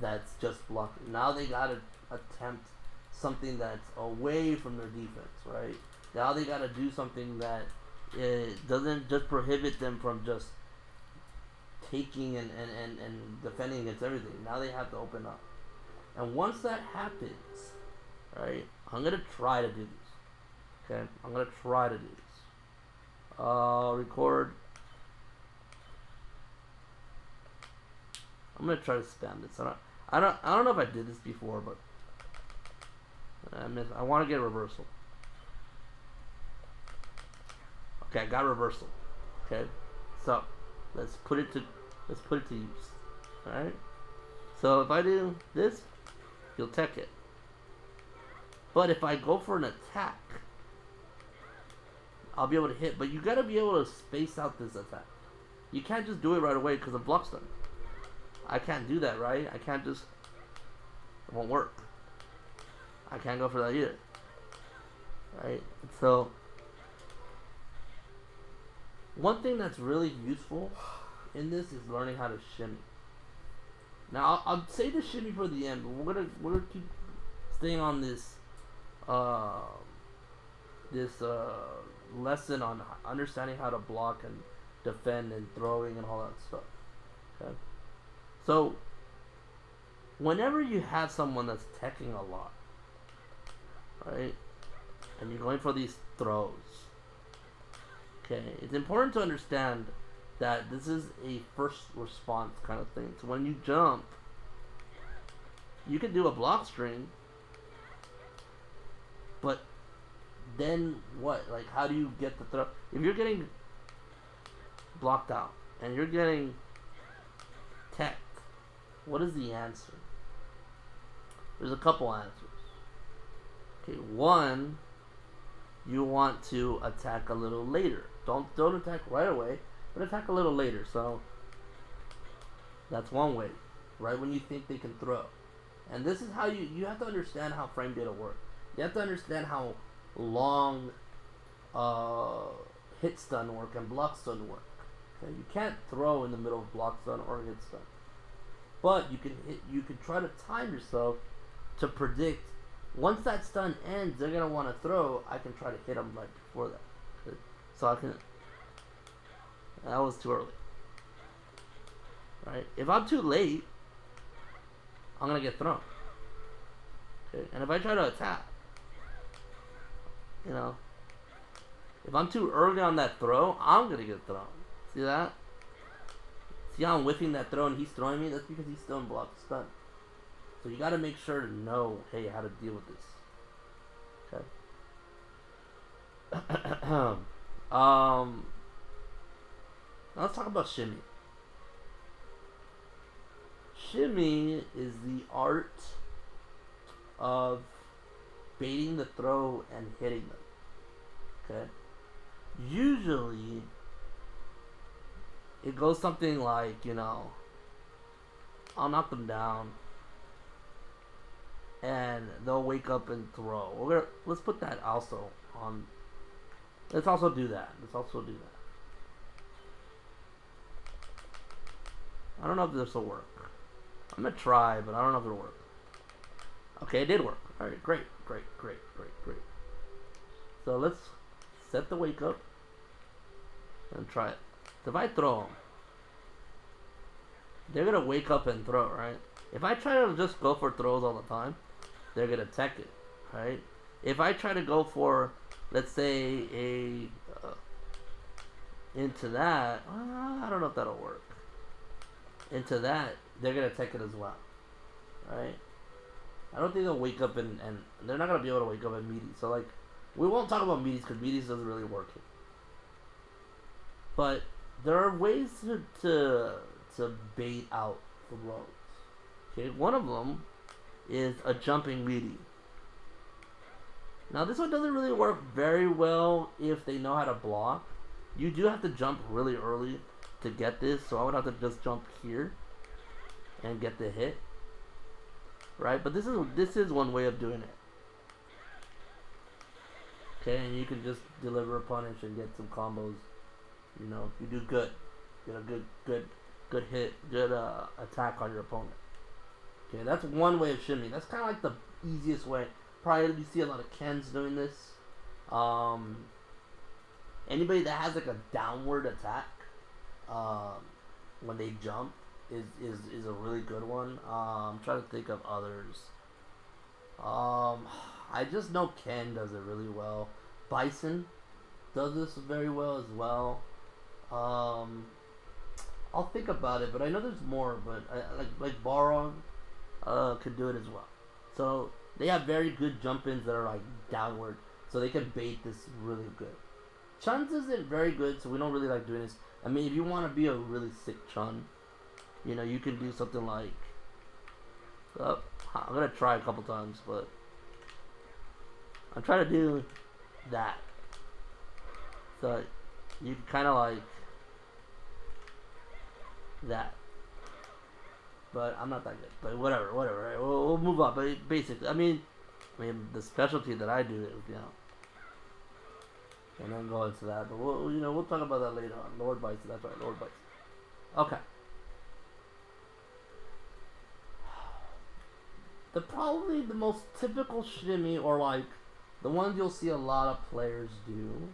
that's just blocking. Now they gotta attempt something that's away from their defense, right? Now they gotta do something that it doesn't just prohibit them from just taking and defending against everything. Now they have to open up. And once that happens, right, I'm gonna try to do this. Okay? I'm gonna try to do this. Record. I'm gonna try to spam this. I don't know if I did this before, but I want to get reversal. Okay, I got reversal. Okay, so let's put it to use. All right. So if I do this, you'll tech it. But if I go for an attack, I'll be able to hit. But you gotta be able to space out this attack. You can't just do it right away because of block stun. I can't do that, right? I can't just It won't work. I can't go for that either. Right? So, one thing that's really useful in this is learning how to shimmy. Now, I'll say the shimmy for the end, but we're gonna keep staying on this uh, lesson on understanding how to block and defend and throwing and all that stuff. Okay, so whenever you have someone that's teching a lot, right, and you're going for these throws, okay, it's important to understand that this is a first response kind of thing. So when you jump, you can do a block string, but then what? Like, how do you get the throw? If you're getting blocked out and you're getting teched, what is the answer? There's a couple answers. Okay, one, you want to attack a little later. Don't attack right away, but attack a little later. So that's one way, right when you think they can throw. And this is how you have to understand how frame data work. You have to understand how long hit stun work and block stun work. Okay? You can't throw in the middle of block stun or hit stun, but you can try to time yourself to predict once that stun ends, they're gonna want to throw. I can try to hit them right before that, okay? So I can. That was too early, right? If I'm too late, I'm gonna get thrown. Okay, and if I try to attack, you know, if I'm too early on that throw, I'm gonna get thrown. See that? See how I'm whiffing that throw and he's throwing me? That's because he's still in block stun. So you gotta make sure to know, hey, how to deal with this. Okay. Now let's talk about shimmy. Shimmy is the art of baiting the throw and hitting them. Okay? Usually, it goes something like, you know, I'll knock them down, and they'll wake up and throw. Let's put that also on. Let's also do that. I don't know if this will work. I'm gonna try, but I don't know if it'll work. Okay, it did work. Alright, great. So let's set the wake up and try it. So if I throw them, they're gonna wake up and throw, right? If I try to just go for throws all the time, they're gonna tech it, right? If I try to go for, let's say, into that, I don't know if that'll work. Into that, they're gonna tech it as well, right? I don't think they'll wake up and they're not gonna be able to wake up at meaties. So like, we won't talk about meaties because meaties doesn't really work here. But there are ways to bait out throws. Okay, one of them is a jumping meaty. Now this one doesn't really work very well if they know how to block. You do have to jump really early to get this, so I would have to just jump here and get the hit. Right? But this is one way of doing it. Okay, and you can just deliver a punish and get some combos. You know, if you do good. Get a good hit, good attack on your opponent. Okay, that's one way of shimmy. That's kind of like the easiest way. Probably you see a lot of Kens doing this. Anybody that has like a downward attack when they jump is a really good one. I'm trying to think of others. I just know Ken does it really well. Bison does this very well as well. I'll think about it, but I know there's more. But like Barong could do it as well. So they have very good jump-ins that are like downward, so they can bait this really good. Chun's isn't very good, so we don't really like doing this. I mean, if you want to be a really sick Chun, you know, you can do something like. I'm gonna try a couple times, but I'm trying to do that. So you kind of like that. but I'm not that good. But whatever. Right? We'll move on. But basically, I mean, the specialty that I do is, and then go into that. But we'll talk about that later on. Lord Bison. That's right, Lord Bison. Okay. Probably the most typical shimmy, or like the ones you'll see a lot of players do,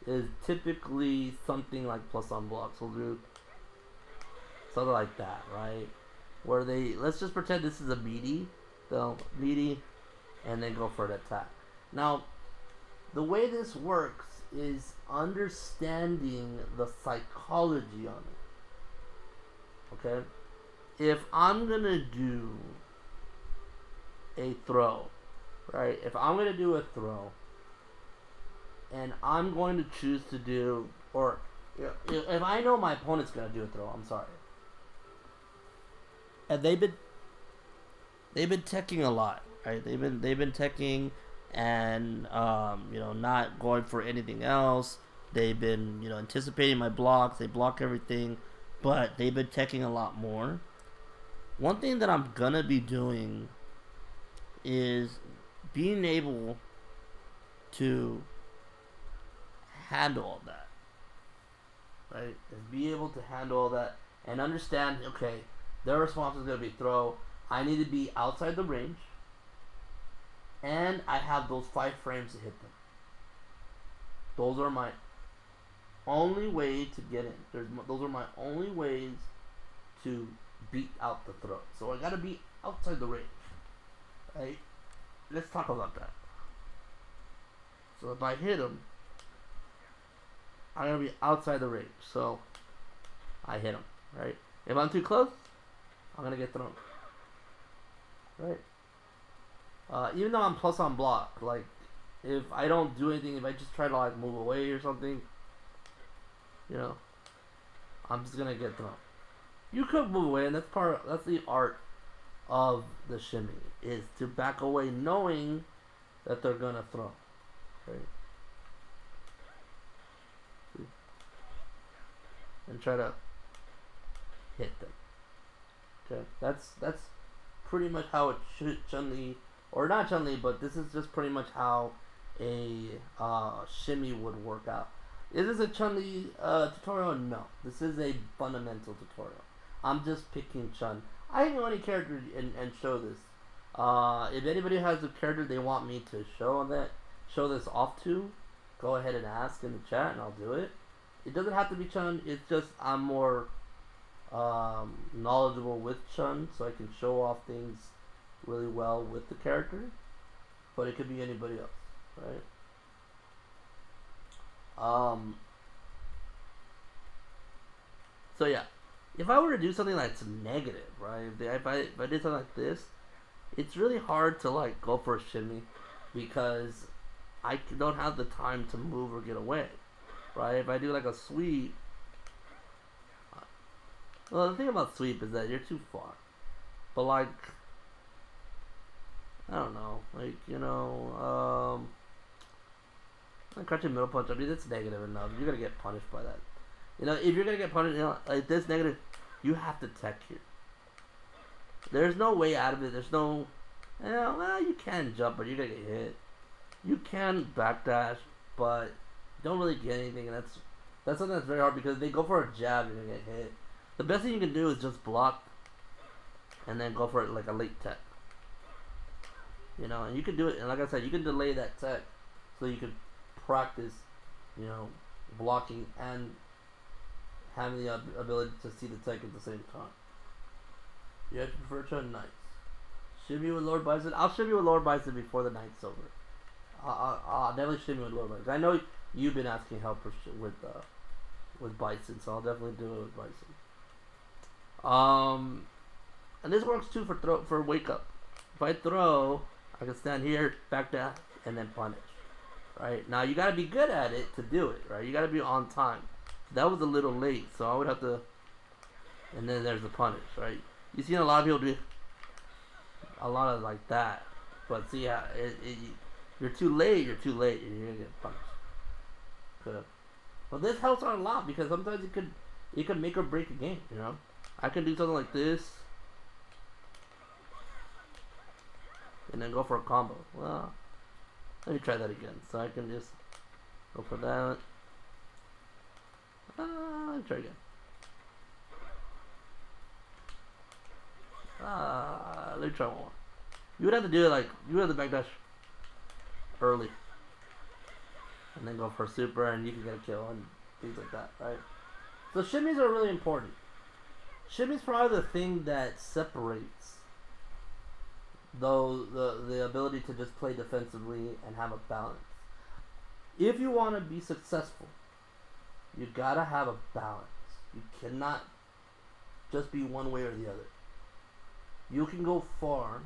is typically something like plus on blocks. We'll do something like that, right? Where let's just pretend this is a meaty, they'll meaty, and then go for an attack. Now, the way this works is understanding the psychology on it. Okay? If I'm gonna do a throw, right? If I'm gonna do a throw, and I'm going to choose to do, or if I know my opponent's gonna do a throw, I'm sorry, and they've been teching a lot, right? They've been teching, and not going for anything else. They've been anticipating my blocks. They block everything, but they've been teching a lot more. One thing that I'm gonna be doing is being able to handle all that, right? Is be able to handle all that and understand, okay, their response is going to be throw. I need to be outside the range, and I have those 5 frames to hit them. Those are my only way to get in. Those are my only ways to beat out the throw. So I got to be outside the range. Right? Let's talk about that. So if I hit him, I'm gonna be outside the range. So I hit him, right? If I'm too close, I'm gonna get thrown. Right? Even though I'm plus on block, like if I don't do anything, if I just try to like move away or something, I'm just gonna get thrown. You could move away, and that's the art of the shimmy, is to back away knowing that they're gonna throw, right? And try to hit them. Okay, that's pretty much how it should Chun-Li, or not Chun-Li, but this is just pretty much how a shimmy would work out. Is this a Chun-Li tutorial? No, this is a fundamental tutorial. I'm just picking Chun. I can go any character and show this. If anybody has a character they want me to show this off to, go ahead and ask in the chat and I'll do it. It doesn't have to be Chun. It's just I'm more knowledgeable with Chun, so I can show off things really well with the character. But it could be anybody else, right? So yeah. If I were to do something that's negative, right? If I did something like this, it's really hard to like go for a shimmy because I don't have the time to move or get away, right? If I do like a sweep, well, the thing about sweep is that you're too far. But like, I don't know, like crouching middle punch. I mean, it's negative enough. You're gonna get punished by that. If you're gonna get punished, like this negative, you have to tech here. There's no way out of it. There's no, well, you can jump, but you're gonna get hit. You can backdash, but you don't really get anything, and that's something that's very hard because if they go for a jab, you're gonna get hit. The best thing you can do is just block, and then go for it like a late tech. And you can do it, and like I said, you can delay that tech, so you can practice, blocking and having the ability to see the tech at the same time. You have to prefer Chun, nice. Shimmy with Lord Bison. I'll shimmy with Lord Bison before the night's over. I'll definitely shimmy with Lord Bison. I know you've been asking help with Bison, so I'll definitely do it with Bison. And this works too for wake up. If I throw, I can stand here, back down, and then punish. Right? Now you gotta be good at it to do it, right? You gotta be on time. That was a little late, so I would have to, and then there's the punish, right? You've seen a lot of people do a lot of like that, but see how you're too late, and you're gonna get punished. Good. But this helps out a lot because sometimes it could make or break a game, I can do something like this and then go for a combo. Well, let me try that again. So I can just go for that. Let me try again. Let me try one more. You would have to do it like, you would have to backdash early. And then go for super and you can get a kill and things like that, right? So shimmies are really important. Shimmies probably the thing that separates the ability to just play defensively and have a balance. If you want to be successful, you gotta have a balance. You cannot just be one way or the other. You can go far.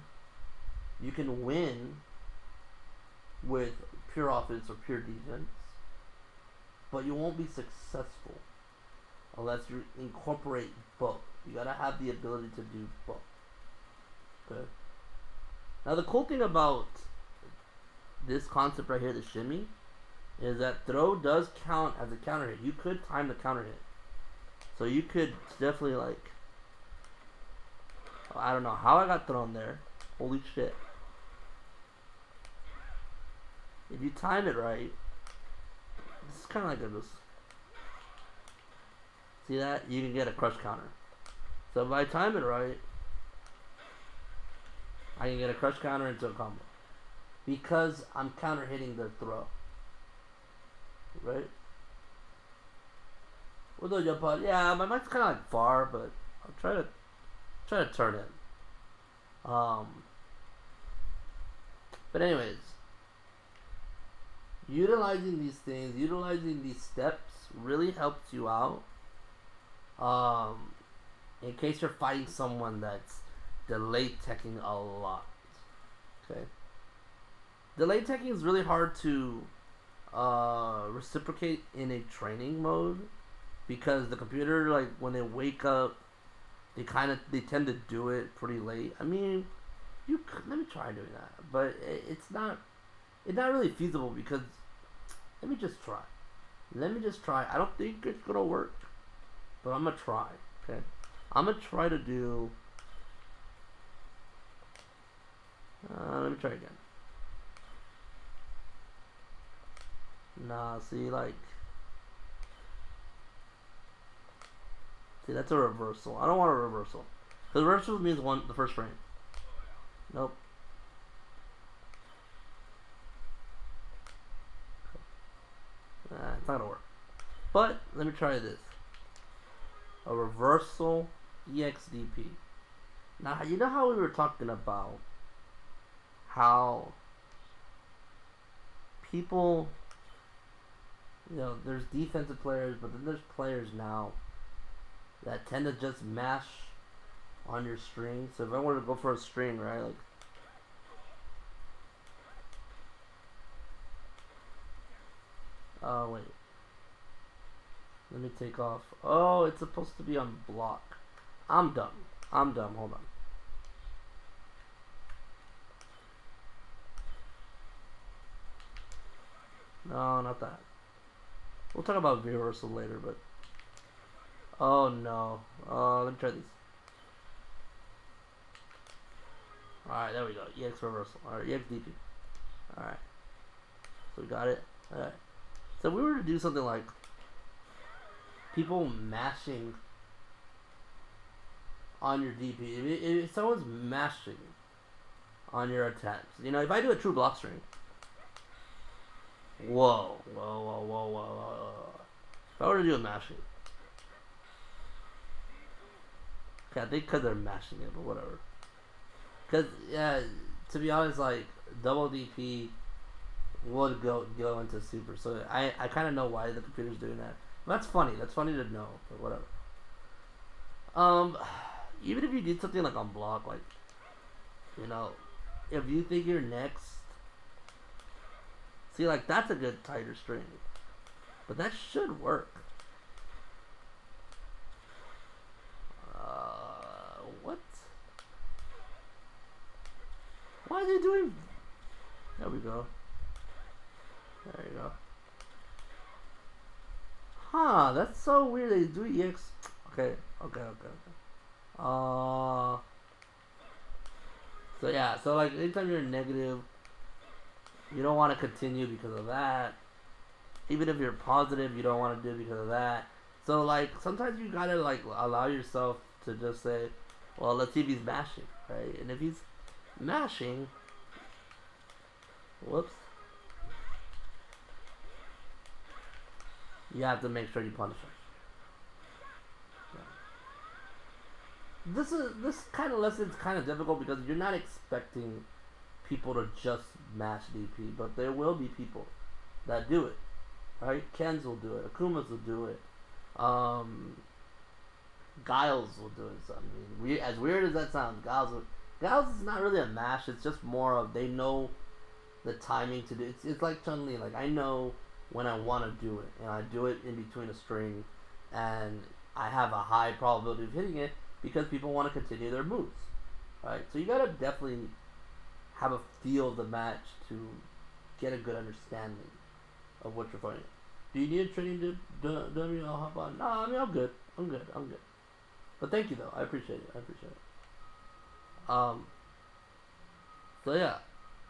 You can win with pure offense or pure defense, but you won't be successful unless you incorporate both. You gotta have the ability to do both. Okay. Now the cool thing about this concept right here, the shimmy, is that throw does count as a counter hit. You could time the counter hit, so you could definitely like. I don't know how I got thrown there. Holy shit. If you time it right, this is kind of like this. See that? You can get a crush counter. So if I time it right, I can get a crush counter into a combo. Because I'm counter hitting their throw. Right? With the jump pod, yeah, my mic's kind of like far, but I'll try to turn it. But anyways, utilizing these things, utilizing these steps really helps you out. In case you're fighting someone that's delay teching a lot. Okay. Delay teching is really hard to reciprocate in a training mode because the computer, like when they wake up, they tend to do it pretty late. I mean, let me try doing that, but it's not really feasible because let me just try. I don't think it's gonna work, but I'm gonna try. Okay, I'm gonna try to do. Let me try again. Nah, see, like, see, that's a reversal. I don't want a reversal. The reversal means the first frame. Nope. It's not gonna work. But let me try this. A reversal EXDP. Now, you know how we were talking about how people, there's defensive players, but then there's players now that tend to just mash on your string. So if I were to go for a string, right, like, oh wait, let me take off. Oh, it's supposed to be on block. I'm dumb. Hold on. No, not that. We'll talk about reversal later, but oh no. Let me try these. Alright, there we go. EX reversal. Alright, EX DP. Alright. So we got it. Alright. So if we were to do something like people mashing on your DP. If someone's mashing on your attempts, if I do a true block string. Whoa. If I were to do a mashing. Okay, I think because they're mashing it, but whatever. Because, yeah, to be honest, like, double DP would go into super. So I kind of know why the computer's doing that. That's funny. That's funny to know, but whatever. Even if you did something like on block, like, if you think you're next, see, like, that's a good tighter string. But that should work. What? Why are they doing? There we go. There you go. Huh, that's so weird. They do EX. Okay. Uh, so yeah, so like anytime you're negative, you don't want to continue because of that. Even if you're positive, you don't want to do it because of that. So like sometimes you gotta like allow yourself to just say, well, let's see if he's mashing, right? And if he's mashing, whoops, you have to make sure you punish him. This kind of lesson is kind of difficult because you're not expecting people to just mash DP, but there will be people that do it, right? Kens will do it, Akumas will do it, Giles will do it. So, I mean, as weird as that sounds, Giles is not really a mash. It's just more of they know the timing to do. It's like Chun-Li. Like I know when I want to do it, and I do it in between a string, and I have a high probability of hitting it because people want to continue their moves, right? So you gotta definitely have a feel of the match to get a good understanding of what you're fighting. Do you need a training to me? I'll hop on. No, I mean I'm good. I'm good. I'm good. But thank you though. I appreciate it. I appreciate it. So yeah,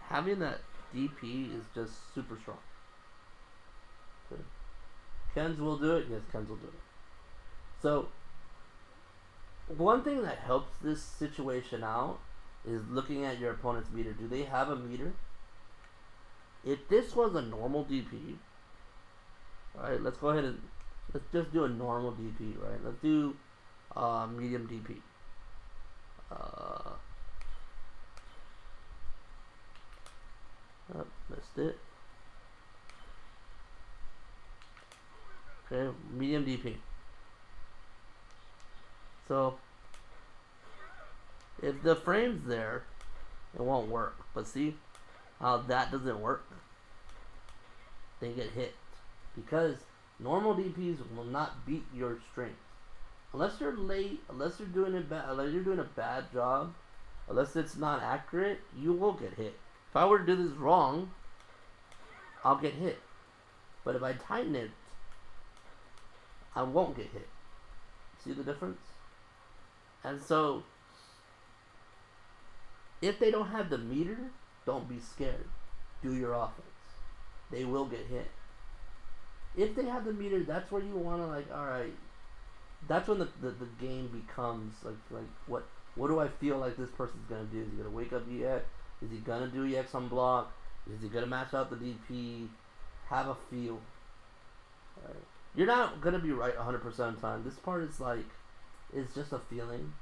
having that DP is just super strong. Good. Kens will do it. Yes, Kens will do it. So one thing that helps this situation out is looking at your opponent's meter. Do they have a meter? If this was a normal DP, right? Let's go ahead and let's just do a normal DP, right? Let's do medium DP. Oh, missed it. Okay, medium DP. So if the frame's there, it won't work. But see how that doesn't work? They get hit because normal DPs will not beat your strength unless you're late, unless you're doing it bad, unless you're doing a bad job, unless it's not accurate. You will get hit. If I were to do this wrong, I'll get hit. But if I tighten it, I won't get hit. See the difference? And so, if they don't have the meter, don't be scared. Do your offense. They will get hit. If they have the meter, that's where you want to like, alright, that's when the game becomes like what do I feel like this person's going to do? Is he going to wake up EX? Is he going to do EX on block? Is he going to match out the DP? Have a feel. Right. You're not going to be right 100% of the time. This part is like, it's just a feeling.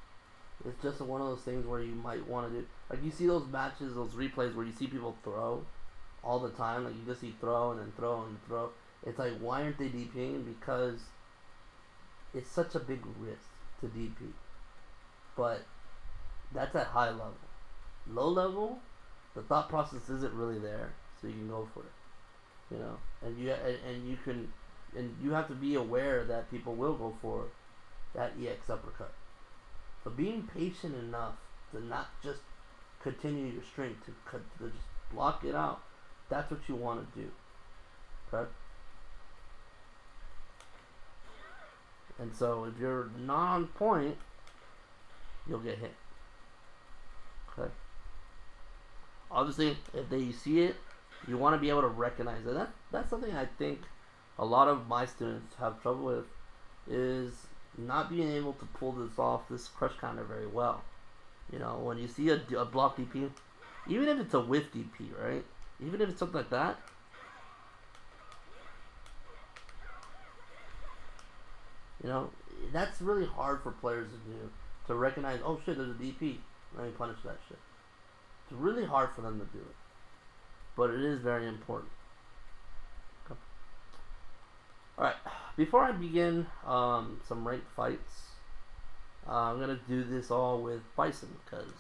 It's just one of those things where you might want to do. Like you see those matches, those replays where you see people throw all the time. Like you just see throw and then throw and throw. It's like, why aren't they DPing? Because it's such a big risk to DP. But that's at high level. Low level, the thought process isn't really there, so you can go for it. You know, and you can, and you have to be aware that people will go for that EX uppercut. But being patient enough to not just continue your string, to just block it out, that's what you want to do. Okay? And so if you're not on point, you'll get hit. Okay? Obviously, if they see it, you want to be able to recognize it. That's something I think a lot of my students have trouble with, is not being able to pull this crush counter very well. You know, when you see a block DP, even if it's a whiff DP, right? Even if it's something like that, you know, that's really hard for players to do. To recognize, oh shit, there's a DP. Let me punish that shit. It's really hard for them to do it. But it is very important. Okay. Alright, before I begin some ranked fights, I'm going to do this all with Bison, because,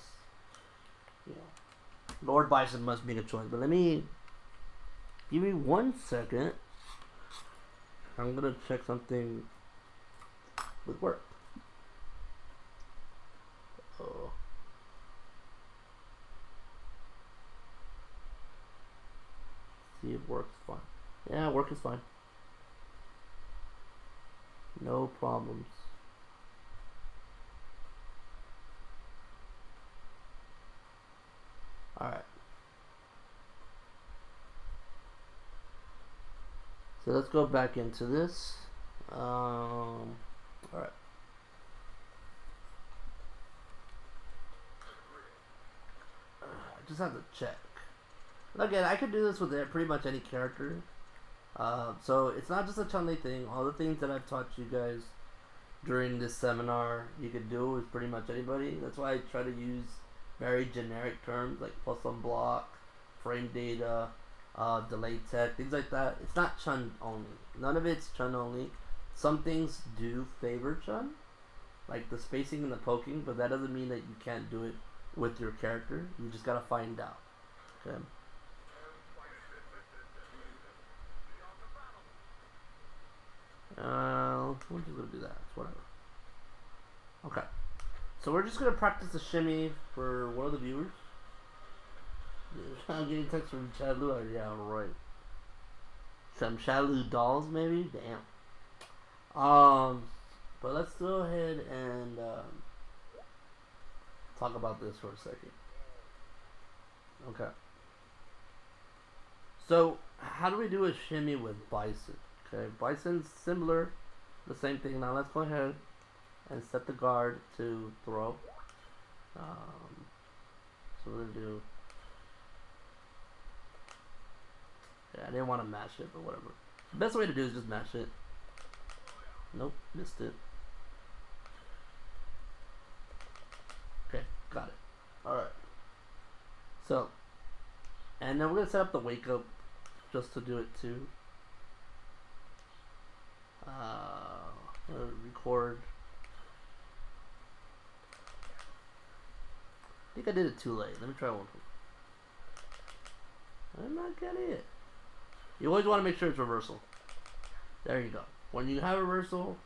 you know, Lord Bison must make a choice. But give me 1 second. I'm going to check something with work. Oh. See if work's fine. Yeah, work is fine. No problems. Alright. So let's go back into this. Alright. I just have to check. Again, I could do this with pretty much any character. So it's not just a Chun-Li thing. All the things that I've taught you guys during this seminar, you could do with pretty much anybody. That's why I try to use very generic terms like plus one block, frame data, delay tech, things like that. It's not Chun only. None of it's Chun only. Some things do favor Chun, like the spacing and the poking, but that doesn't mean that you can't do it with your character. You just gotta find out. Okay. We're just gonna do that. It's whatever. Okay. So we're just gonna practice the shimmy for one of the viewers. I'm getting text from Chad Lou. Yeah, right. Some Chad Lou dolls, maybe. Damn. But let's go ahead and talk about this for a second. Okay. So how do we do a shimmy with Bison? Okay, Bison's similar, the same thing. Now let's go ahead and set the guard to throw. So we're gonna do. Yeah, I didn't want to mash it, but whatever. The best way to do is just mash it. Nope, missed it. Okay, got it. Alright. So, and then we're gonna set up the wake up just to do it too. Record. I think I did it too late. Let me try one. I'm not getting it. You always want to make sure it's reversal. There you go. When you have reversal,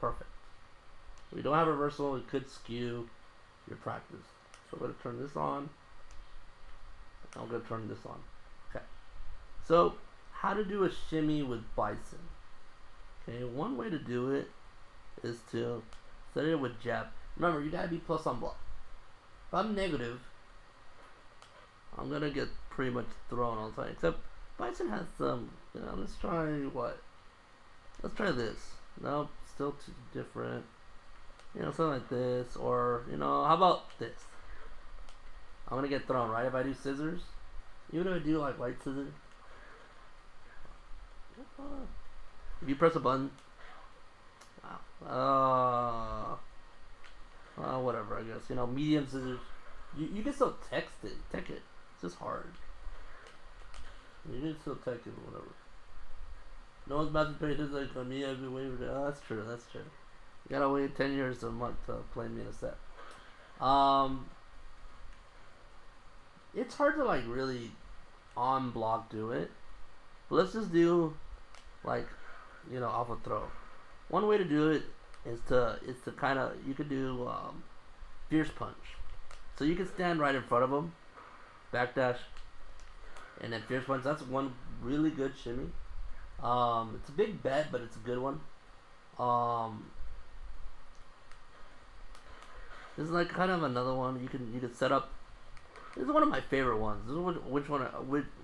perfect. If you don't have reversal, it could skew your practice. So I'm going to turn this on. I'm going to turn this on. Okay. So, how to do a shimmy with Bison. Okay, one way to do it is to set it with jab. Remember, you gotta be plus on block. If I'm negative, I'm gonna get pretty much thrown all the time. Except Bison has some, let's try what? Let's try this. Nope, still too different. Something like this. Or, how about this? I'm gonna get thrown, right? If I do scissors. Even if I do like light scissors. If you press a button, whatever, I guess. Medium scissors. You can still tech it. It's just hard. You can still tech it, or whatever. No one's about to pay this like on me. I've been waiting for that. Oh, that's true. You gotta wait 10 years a month to play me in a set. It's hard to like really on block do it. But let's just do like off a throw. One way to do it is to kind of, you could do fierce punch. So you can stand right in front of them, backdash, and then fierce punch. That's one really good shimmy. It's a big bet, but it's a good one. This is like kind of another one you can set up. This is one of my favorite ones. This is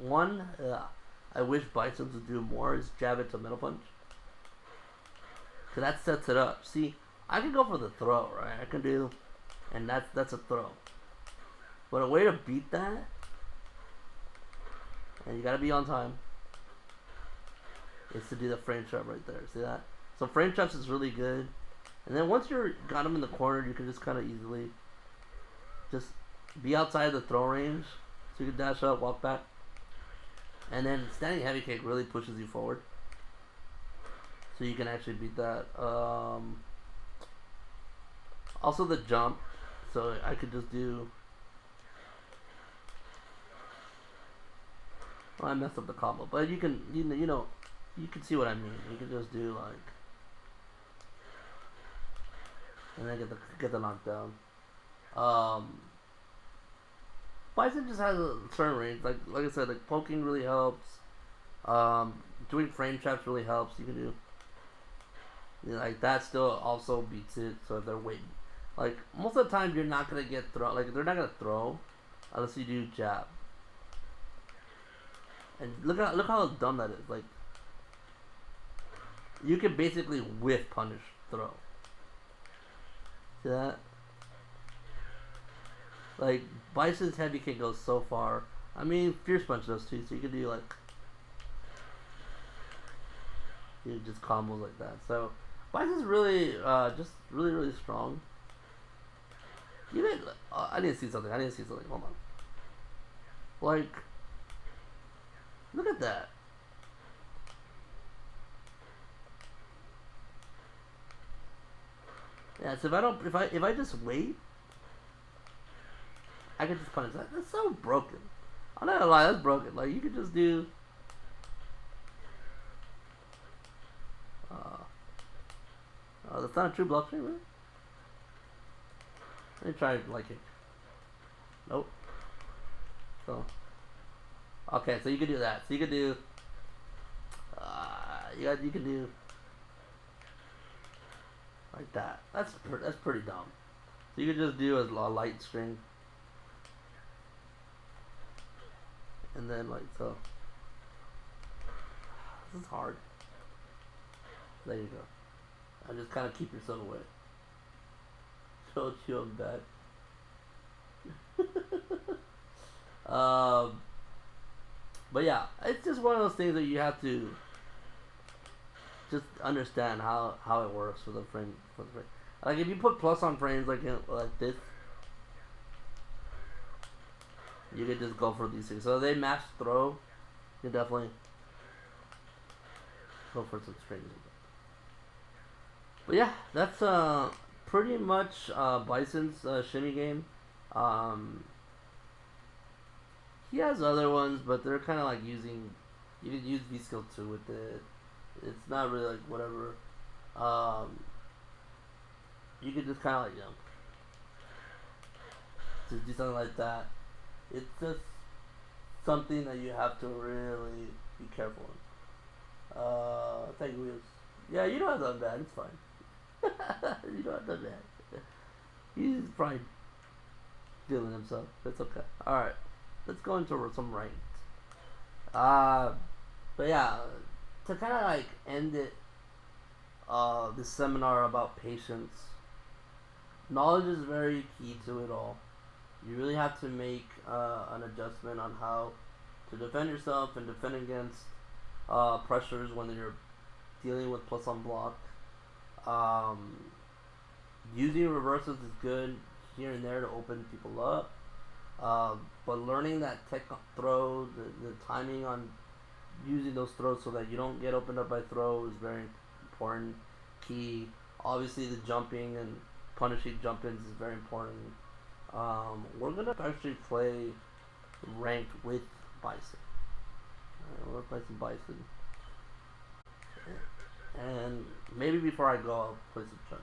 one I wish Bison would do more is jab it to middle punch. So that sets it up. See, I can go for the throw, right? I can do, and that's a throw. But a way to beat that, and you gotta be on time, is to do the frame trap right there. See that? So frame traps is really good. And then once you're got them in the corner, you can just kind of easily just be outside the throw range. So you can dash up, walk back. And then standing heavy kick really pushes you forward. So you can actually beat that. Also the jump. So I could just do... Well, I messed up the combo. But you can, you can see what I mean. You can just do like... And then get the knockdown. Bison just has a certain range. Like I said, like poking really helps. Doing frame traps really helps. You can do like that. Still also beats it. So if they're waiting, like most of the time you're not gonna get thrown. Like they're not gonna throw. unless you do jab. And look how dumb that is. Like, you can basically whiff punish throw. See that? Like, Bison's heavy kick goes so far. I mean, Fierce Punch does too, so you can do like, you just combos like that. So Bison's really, just really strong. You did. I need to see something. Hold on. Like, look at that. Yeah. So if I just wait, I can just punish that. That's so broken. I'm not gonna lie, that's broken. Like, you could just do. That's not a true blockchain, really. Let me try like it. Nope. So. Okay, so you can do that. So you can do. You can do. Like that. That's pretty dumb. So you can just do a light string. And then like so. This is hard. There you go. And just kind of keep yourself away. Show you I'm back. But yeah, it's just one of those things that you have to just understand how it works for the frame. Like, if you put plus on frames like this, you could just go for these things. So they match throw, you can definitely go for some strings. But yeah, that's pretty much Bison's shimmy game. He has other ones, but they're kind of like using. You can use V skill 2 with it. It's not really like whatever. You could just kind of like, just do something like that. It's just something that you have to really be careful in. Thank you, Wheels. Yeah, you don't have done bad. It's fine. You don't have done bad. He's probably feeling himself. It's okay. All right, let's go into some ranked. But yeah, to kind of like end it, this seminar about patience. Knowledge is very key to it all. You really have to make an adjustment on how to defend yourself and defend against pressures when you're dealing with plus on block. Using reversals is good here and there to open people up. But learning that tech throw, the timing on using those throws so that you don't get opened up by throw is very important. Key. Obviously, the jumping and punishing jump-ins is very important. We're gonna actually play ranked with Bison. We're gonna play some Bison, and maybe before I go, I'll play some Chun.